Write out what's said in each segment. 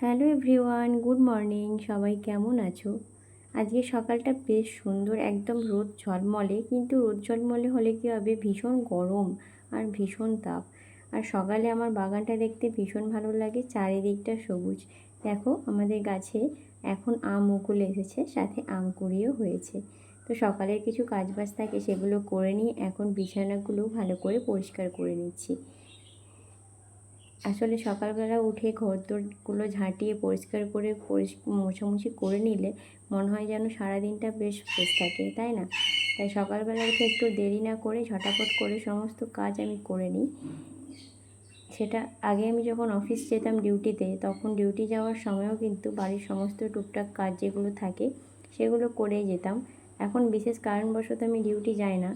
Hello everyone, good morning. সবাই কেমন আছো? আজকে সকালটা বেশ সুন্দর, একদম রোদ ঝলমলে। কিন্তু রোদ ঝলমলে হলে কী হবে, ভীষণ গরম আর ভীষণ তাপ। আর সকালে আমার বাগানটা দেখতে ভীষণ ভালো লাগে, চারিদিকটা সবুজ। দেখো আমাদের গাছে এখন আম মুকুল এসেছে, সাথে আম কুড়িও হয়েছে। তো সকালের কিছু কাজবাজ থাকে, সেগুলো করে নিয়ে এখন বিছানাগুলো ভালো করে পরিষ্কার করে নিচ্ছি। আসলে সকালবেলা উঠে ঘরদোরগুলো ঝাঁটিয়ে পরিষ্কার করে মোছামুছি করে নিলে মনে হয় যেন সারাদিনটা বেশ ফ্রেশ থাকে, তাই না? তাই সকালবেলা উঠে একটু দেরি না করে ঝটাপট করে সমস্ত কাজ আমি করে নিই। সেটা আগে আমি যখন অফিস যেতাম ডিউটিতে, তখন ডিউটি যাওয়ার সময়ও কিন্তু বাড়ির সমস্ত টুকটাক কাজ যেগুলো থাকে সেগুলো করেই যেতাম। এখন বিশেষ কারণবশত আমি ডিউটি যাই না,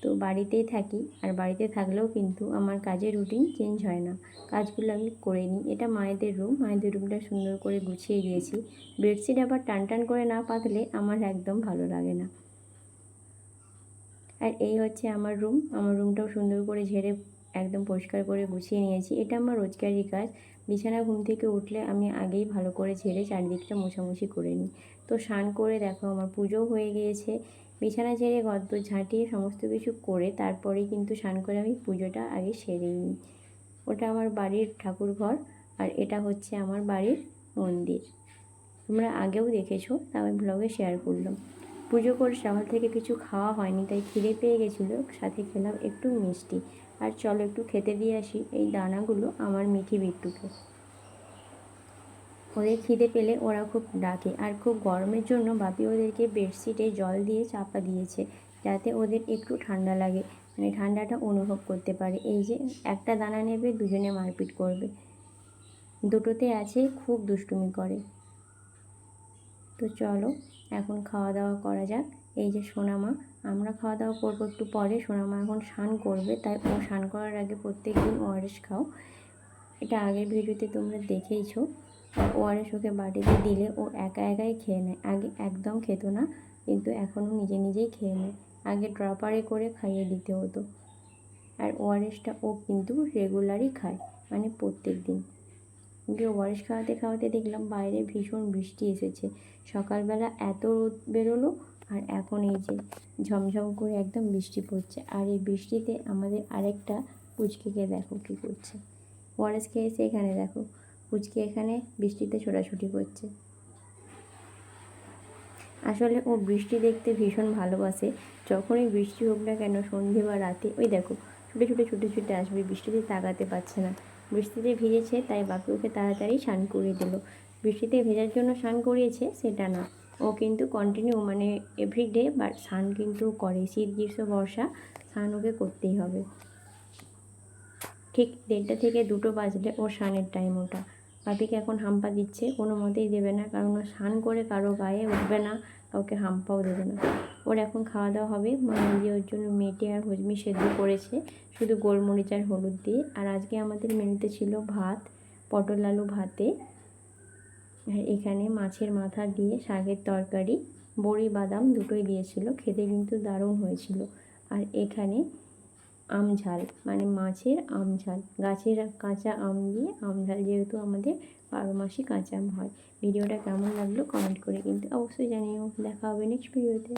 তো বাড়িতেই থাকি। আর বাড়িতে থাকলেও কিন্তু আমার কাজের রুটিন চেঞ্জ হয় না, কাজগুলো আমি করে নিই। এটা মায়েদের রুম, মায়েদের রুমটা সুন্দর করে গুছিয়ে দিয়েছি। বেডশিট আবার টান টান করে না পাতলে আমার একদম ভালো লাগে না। আর এই হচ্ছে আমার রুম, আমার রুমটাও সুন্দর করে ঝেড়ে একদম পরিষ্কার করে গুছিয়ে নিয়েছি। এটা আমার রোজকারই কাজ। বিছানা ঘুম থেকে উঠলে আমি আগেই ভালো করে ঝেড়ে চারিদিকটা মোছামুছি করে নিই। তো স্নান করে দেখো আমার পুজো হয়ে গিয়েছে। বিছানা ঝেড়ে ঘরদোর ঝাঁটিয়ে সমস্ত কিছু করে তারপরেই কিন্তু স্নান করে আমি পুজোটা আগে সেরে নিই। ওটা আমার বাড়ির ঠাকুর ঘর, আর এটা হচ্ছে আমার বাড়ির মন্দির। তোমরা আগেও দেখেছো, তা আমি ব্লগে শেয়ার করলাম। পুজো করে সকাল থেকে কিছু খাওয়া হয়নি, তাই খিদে পেয়ে গেছিলো, সাথে খেলাম একটু মিষ্টি। আর চলো একটু খেতে দিয়ে আসি এই দানাগুলো আমার মিঠি বিট্টুকে। ওদের খিদে পেলে ওরা খুব ডাকে, আর খুব গরমের জন্য বাপি ওদেরকে বেডশিটে জল দিয়ে চাপা দিয়েছে, যাতে ওদের একটু ঠান্ডা লাগে, মানে ঠান্ডাটা অনুভব করতে পারে। এই যে একটা দানা নেবে, দুজনে মারপিট করবে। দুটোতে আছে, খুব দুষ্টুমি করে। তো চলো এখন খাওয়া দাওয়া করা যাক। এই যে সোনামা, আমরা খাওয়া দাওয়া করবো একটু পরে। সোনামা এখন স্নান করবে, তাই ও স্নান করার আগে প্রত্যেক দিন ওআরএস খাও। এটা আগের ভিডিওতে তোমরা দেখেইছো। ওআরএস ওকে বাটিতে দিলে ও একা একাই খেয়ে নেয়। আগে একদম খেত না, কিন্তু এখনও নিজে নিজেই খেয়ে নেয়। আগে ড্রপারে করে খাইয়ে দিতে হতো। আর ওআরএসটা ও কিন্তু রেগুলারই খায়, মানে প্রত্যেক দিন। ওকে ওআরএস খাওয়াতে খাওয়াতে দেখলাম বাইরে ভীষণ বৃষ্টি এসেছে। সকালবেলা এত রোদ বেরোলো, আর এখন এই যে ঝমঝম করে একদম বৃষ্টি পড়ছে। আর এই বৃষ্টিতে আমাদের আরেকটা পুচকিকে দেখো কী করছে। ওআরএস খেয়েছে, এখানে দেখো পুচকি এখানে বৃষ্টিতে ছোটাছুটি করছে। আসলে ও বৃষ্টি দেখতে ভীষণ ভালোবাসে। যখনই বৃষ্টি হোক না কেন, সন্ধে বা রাতে, ওই দেখো ছুটে ছুটে ছুটে ছুটে আসবে, বৃষ্টিতে তাকাতে পারছে না। বৃষ্টিতে ভিজেছে, তাই বাপি ওকে তাড়াতাড়ি স্নান করিয়ে দিল। বৃষ্টিতে ভেজার জন্য স্নান করিয়েছে সেটা না, ও কিন্তু কন্টিনিউ, মানে এভরিডে বাট স্নান কিন্তু করে। শীত গ্রীষ্ম বর্ষা স্নান ওকে করতেই হবে। ঠিক 1:30 থেকে 2 বাজলে ওর স্নানের টাইম ওটা। বাপিকে এখন হাম্পা দিচ্ছে, কোনো মতেই দেবে না, কারণ ও স্নান করে কারো গায়ে উঠবে না, কাউকে হাম্পাও দেবে না। ওর এখন খাওয়া দাওয়া হবে। মা নিজে ওর জন্য মেটে আর হজমি সেদ্ধ করেছে, শুধু গোলমরিচ আর হলুদ দিয়ে। আর আজকে আমাদের মেনুতে ছিল ভাত, পটল আলু ভাতে, আর এখানে মাছের মাথা দিয়ে শাকের তরকারি, বড়ি বাদাম দুটোই দিয়েছিল, খেতে কিন্তু দারুণ হয়েছিল। আর এখানে আম ঝাল, মানে মাছের আম ঝাল, গাছের কাঁচা আম দিয়ে আম ঝাল, যেহেতু আমাদের 12 মাসই কাঁচা আম হয়। ভিডিওটা কেমন লাগলো কমেন্ট করে কিন্তু অবশ্যই জানিও। দেখা হবে নেক্সট ভিডিওতে।